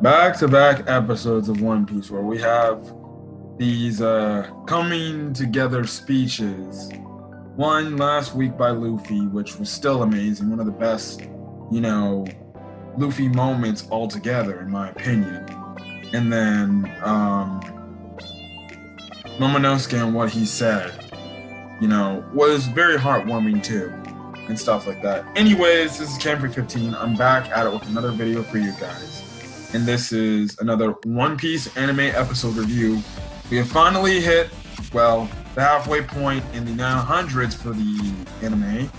back-to-back episodes of One Piece where we have these coming together speeches. One last week by Luffy, which was still amazing, one of the best, Luffy moments altogether, in my opinion. And then Momonosuke and what he said, was very heartwarming too, and stuff like that. Anyways, this is Camper 15. I'm back at it with another video for you guys. And this is another One Piece anime episode review. We have finally hit, the halfway point in the 900s for the anime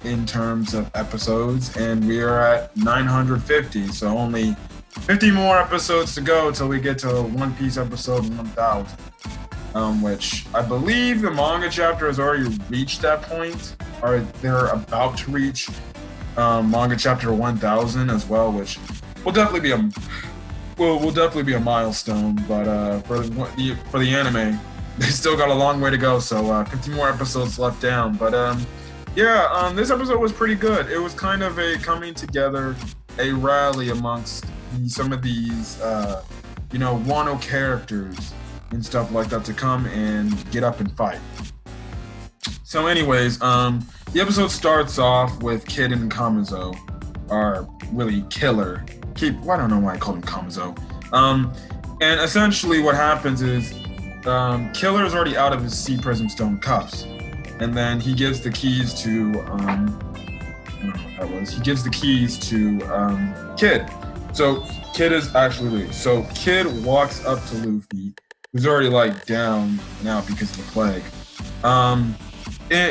in terms of episodes, and we are at 950, so only 50 more episodes to go till we get to One Piece episode 1000, which I believe the manga chapter has already reached that point, or they're about to reach manga chapter 1000 as well, which will definitely be a milestone. But for the anime, they still got a long way to go, so 50 more episodes left down. But this episode was pretty good. It was kind of a coming together, a rally amongst some of these Wano characters and stuff like that to come and get up and fight. So anyways, the episode starts off with Kid and Kamazo, are really Killer. I don't know why I called him Kamazo. And essentially what happens is Killer is already out of his Sea Prism Stone cuffs. And then he gives the keys to, I don't know what that was. He gives the keys to Kid. So Kid is actually Luffy. So Kid walks up to Luffy, who's already down now because of the plague.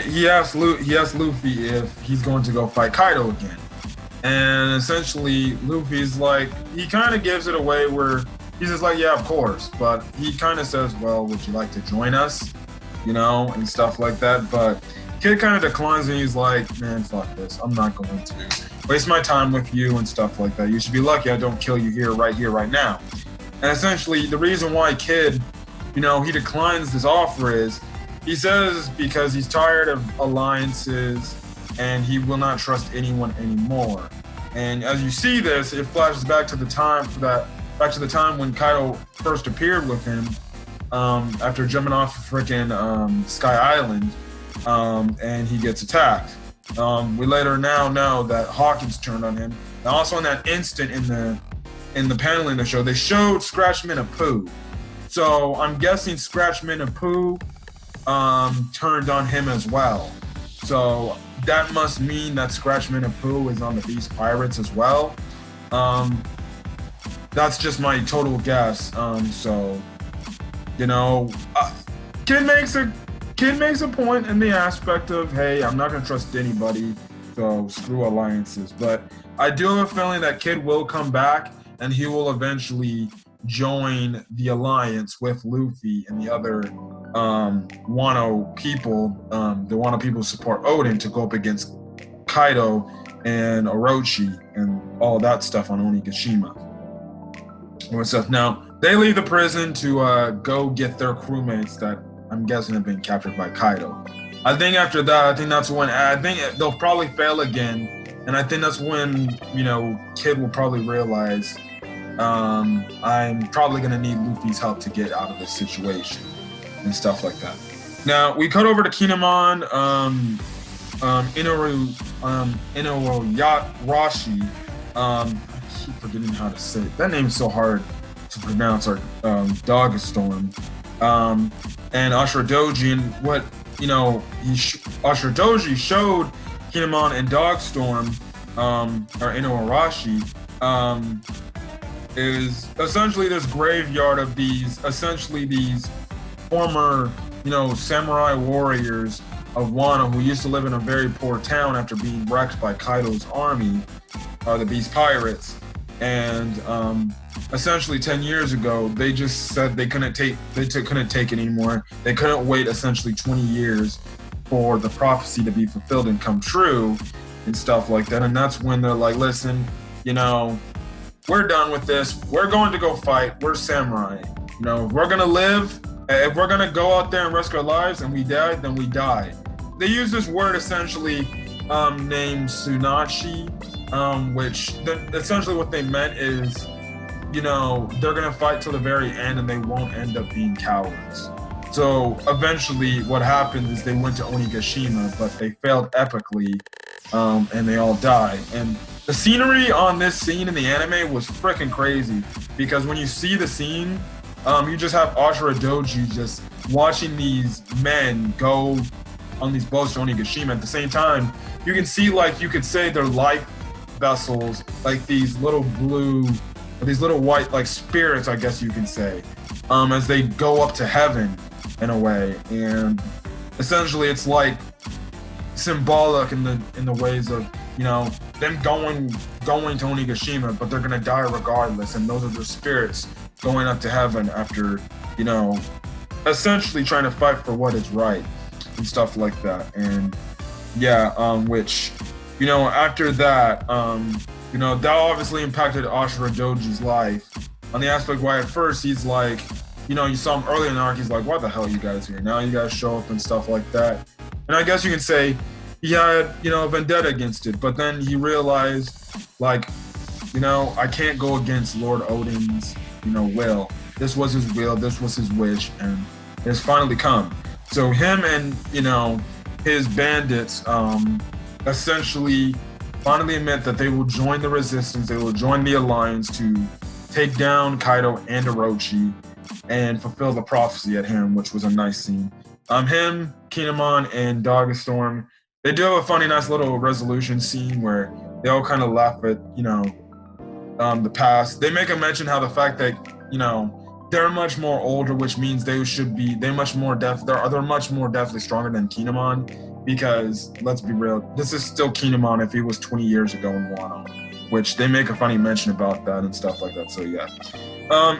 He asks Luffy if he's going to go fight Kaido again. And essentially, Luffy's he kind of gives it away where he's just yeah, of course. But he kind of says, well, would you like to join us? And stuff like that. But Kid kind of declines and he's like, man, fuck this. I'm not going to waste my time with you and stuff like that. You should be lucky I don't kill you here, right now. And essentially, the reason why Kid, he declines this offer is, he says because he's tired of alliances and he will not trust anyone anymore. And as you see this, it flashes back to the time when Kaido first appeared with him, after jumping off frickin' Sky Island, and he gets attacked. We later now know that Hawkins turned on him. And also in that instant in the paneling of the show, they showed Scratchman and Pooh. So I'm guessing Scratchman and Pooh turned on him as well. So that must mean that Scratchman and Pooh is on the Beast Pirates as well. That's just my total guess. Kid makes a point in the aspect of, hey, I'm not gonna trust anybody, so screw alliances. But I do have a feeling that Kid will come back and he will eventually join the alliance with Luffy and the other Wano people. The Wano people support Odin to go up against Kaido and Orochi and all that stuff on Onigashima. And stuff. Now, they leave the prison to go get their crewmates that I'm guessing have been captured by Kaido. I think after that, I think they'll probably fail again. And I think that's when, Kid will probably realize I'm probably going to need Luffy's help to get out of this situation and stuff like that. Now, we cut over to Kinemon, Inuarashi. I keep forgetting how to say it. That name is so hard to pronounce, our Dog Storm. And Ashura Doji, and what, Ashura Doji showed Kinemon and Dogstorm, or Inuarashi, is essentially this graveyard of these former, samurai warriors of Wano who used to live in a very poor town after being wrecked by Kaido's army, the Beast Pirates. And essentially 10 years ago, they just said they couldn't take it anymore. They couldn't wait essentially 20 years for the prophecy to be fulfilled and come true and stuff like that. And that's when they're like, listen, we're done with this. We're going to go fight. We're samurai. If we're going to live, if we're going to go out there and risk our lives and we die, then we die. They use this word essentially named Sunachi, which essentially what they meant is you know, they're gonna fight till the very end and they won't end up being cowards. So eventually what happened is they went to Onigashima, but they failed epically, and they all die. And the scenery on this scene in the anime was freaking crazy, because when you see the scene, you just have Ashura Doji just watching these men go on these boats to Onigashima. At the same time, you can see, like, you could say they're life vessels, like these little blue, or these little white, like, spirits, I guess you can say, as they go up to heaven in a way. And essentially it's like symbolic in the ways of, you know, them going to Onigashima, but they're gonna die regardless, and those are their spirits going up to heaven after, you know, essentially trying to fight for what is right and stuff like that. And yeah, which, you know, after that, you know, that obviously impacted Ashura Doji's life on the aspect why at first he's like, you know, you saw him early in the arc, he's like, why the hell are you guys here? Now you guys show up and stuff like that. And I guess you can say he had, you know, a vendetta against it, but then he realized, like, you know, I can't go against Lord Odin's, you know, will. This was his will, this was his wish, and it's finally come. So him and, you know, his bandits essentially finally admit that they will join the resistance, they will join the alliance to take down Kaido and Orochi and fulfill the prophecy at him, which was a nice scene. Him, Kinemon, and Dogstorm, they do have a funny, nice little resolution scene where they all kind of laugh at, you know, the past. They make a mention how the fact that, you know, they're much more older, which means they're much more definitely stronger than Kinemon, because let's be real, this is still Kinemon if he was 20 years ago in Wano, which they make a funny mention about that and stuff like that. So yeah.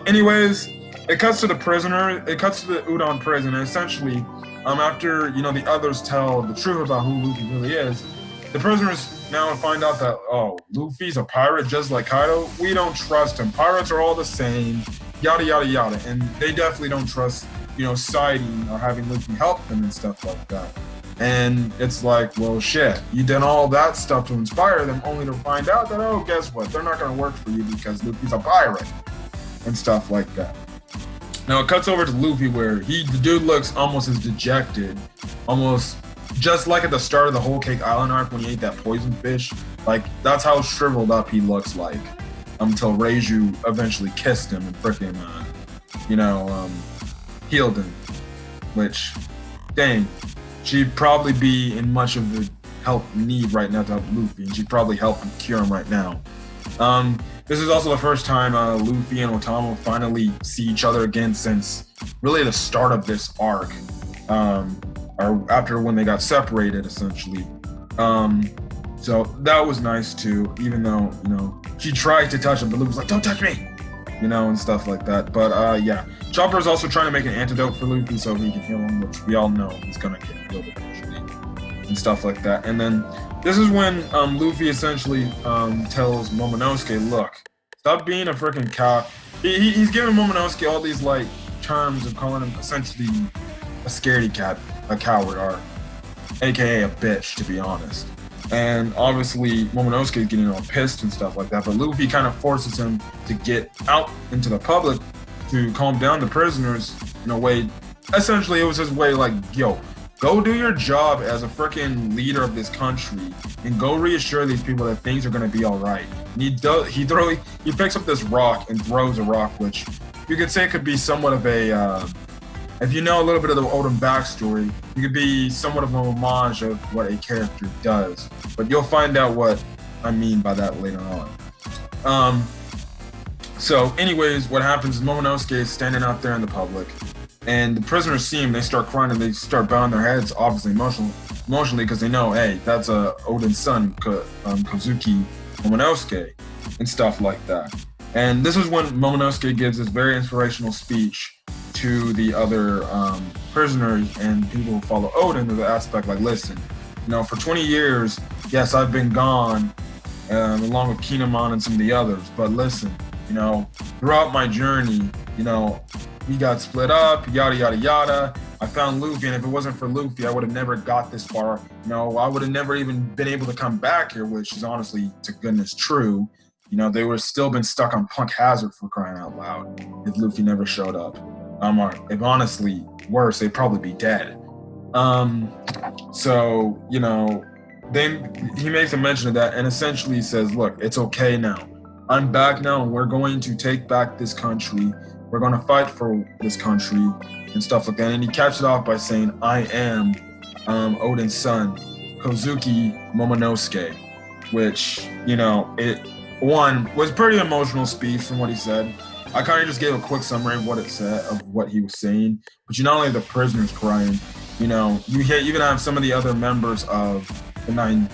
Anyways, it cuts to the Udon prison, and essentially, after, you know, the others tell the truth about who Luffy really is, the prisoners now find out that, oh, Luffy's a pirate just like Kaido. We don't trust him. Pirates are all the same, yada, yada, yada. And they definitely don't trust, you know, siding or having Luffy help them and stuff like that. And it's like, well, shit, you did all that stuff to inspire them only to find out that, oh, guess what? They're not going to work for you because Luffy's a pirate and stuff like that. Now it cuts over to Luffy where the dude looks almost as dejected, almost just like at the start of the Whole Cake Island arc when he ate that poison fish. Like, that's how shriveled up he looks like, until Reiju eventually kissed him and freaking, you know, healed him. Which, dang, she'd probably be in much of the help need right now to help Luffy, and she'd probably help him cure him right now. This is also the first time Luffy and Otama finally see each other again since really the start of this arc, or after when they got separated, essentially. So that was nice too, even though, you know, she tried to touch him, but Luffy's like, don't touch me, you know, and stuff like that. But yeah, Chopper is also trying to make an antidote for Luffy so he can heal him, which we all know he's gonna get healed eventually, and stuff like that. And then this is when Luffy essentially tells Momonosuke, look, stop being a freaking cow. He's giving Momonosuke all these, like, terms of calling him essentially a scaredy cat, a coward, or aka a bitch, to be honest. And obviously Momonosuke is getting all pissed and stuff like that, but Luffy kind of forces him to get out into the public to calm down the prisoners in a way. Essentially it was his way, like, yo, go do your job as a freaking leader of this country and go reassure these people that things are going to be all right. And he picks up this rock and throws a rock, which you could say could be somewhat of a, if you know a little bit of the Odin backstory, it could be somewhat of a homage of what a character does. But you'll find out what I mean by that later on. So anyways, what happens is Momonosuke is standing out there in the public, and the prisoners see him, they start crying, and they start bowing their heads, obviously emotionally, because they know, hey, that's Odin's son, Kozuki Momonosuke, and stuff like that. And this is when Momonosuke gives this very inspirational speech to the other prisoners and people who follow Odin, to the aspect like, listen, you know, for 20 years, yes, I've been gone, along with Kinemon and some of the others, but listen, you know, throughout my journey, you know, we got split up, yada, yada, yada. I found Luffy, and if it wasn't for Luffy, I would have never got this far. You know, I would have never even been able to come back here, which is honestly, to goodness, true. You know, they would still been stuck on Punk Hazard for crying out loud if Luffy never showed up. Or if honestly worse, they'd probably be dead. So, you know, he makes a mention of that and essentially says, look, it's okay now. I'm back now and we're going to take back this country. We're going to fight for this country and stuff like that. And he caps it off by saying, I am Odin's son, Kozuki Momonosuke, which, you know, it was pretty emotional speech from what he said. I kind of just gave a quick summary of what it said, of what he was saying. But you not only have the prisoners crying, you know, you even have some of the other members of the nine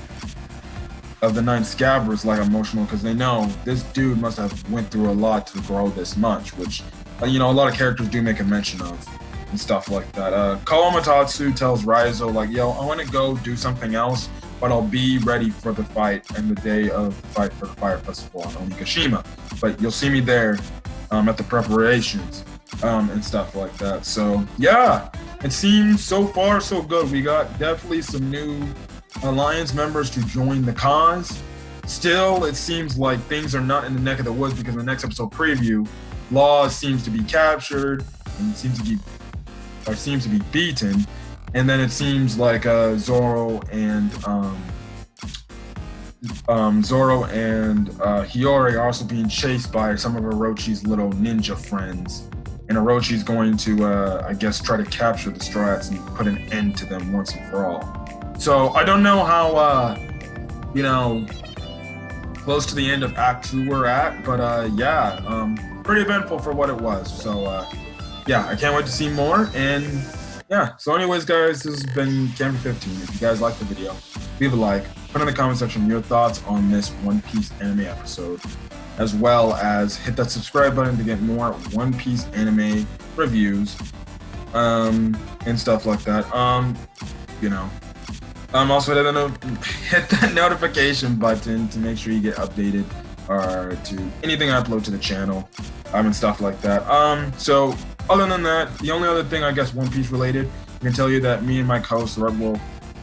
scabbers like emotional because they know this dude must have went through a lot to grow this much, which, you know, a lot of characters do make a mention of and stuff like that. Kawamatsu tells Raizo, like, yo, I want to go do something else, but I'll be ready for the fight and the day of the fight for the Fire Festival on Onigashima. But you'll see me there at the preparations and stuff like that. So, yeah, it seems so far so good. We got definitely some new Alliance members to join the cause. Still, it seems like things are not in the neck of the woods because in the next episode preview, Law seems to be captured and seems to be beaten, and then it seems like Zoro and Hiyori are also being chased by some of Orochi's little ninja friends, and Orochi's going to, I guess, try to capture the Strats and put an end to them once and for all. So I don't know how, you know, close to the end of Act 2 we're at, but yeah, pretty eventful for what it was. So yeah, I can't wait to see more. And yeah, so anyways, guys, this has been Camera 15. If you guys liked the video, leave a like, put in the comment section your thoughts on this One Piece anime episode, as well as hit that subscribe button to get more One Piece anime reviews and stuff like that. You know. Also hit that notification button to make sure you get updated or to anything I upload to the channel and stuff like that. So other than that, the only other thing I guess One Piece related, I can tell you that me and my co-host Red Wolf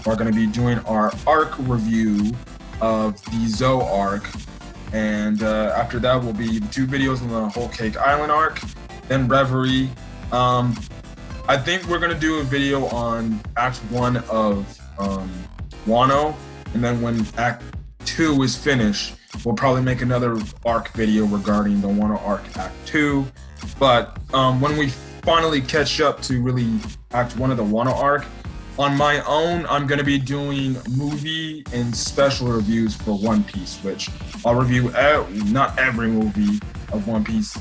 are going to be doing our arc review of the Zoe arc, and after that will be the 2 videos on the Whole Cake Island arc, then Reverie. I think we're going to do a video on Act 1 of Wano, and then when Act 2 is finished, we'll probably make another arc video regarding the Wano arc, Act 2. But when we finally catch up to really Act 1 of the Wano arc, on my own, I'm going to be doing movie and special reviews for One Piece, which I'll review not every movie of One Piece,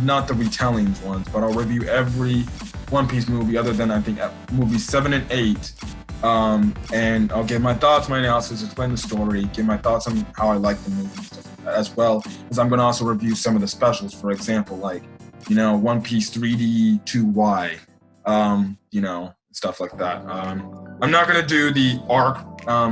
not the retellings ones, but I'll review every One Piece movie other than I think movies 7 and 8. And I'll give my thoughts, my analysis, explain the story, give my thoughts on how I like the movie, as well as I'm going to also review some of the specials, for example, like, you know, One Piece 3D 2Y, you know, stuff like that. I'm not going to do the arc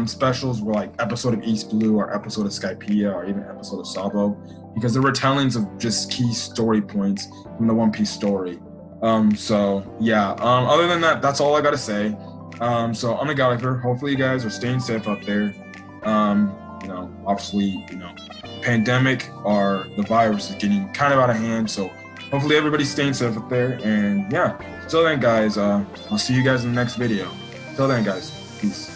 specials where like episode of East Blue or episode of Skypiea or even episode of Sabo, because they're retellings of just key story points from the One Piece story. So yeah, other than that, that's all I got to say. So I'm a Gallagher. Hopefully you guys are staying safe out there. You know, obviously, you know, pandemic or the virus is getting kind of out of hand. So hopefully everybody's staying safe out there. And yeah, till then, guys, I'll see you guys in the next video. Till then, guys, peace.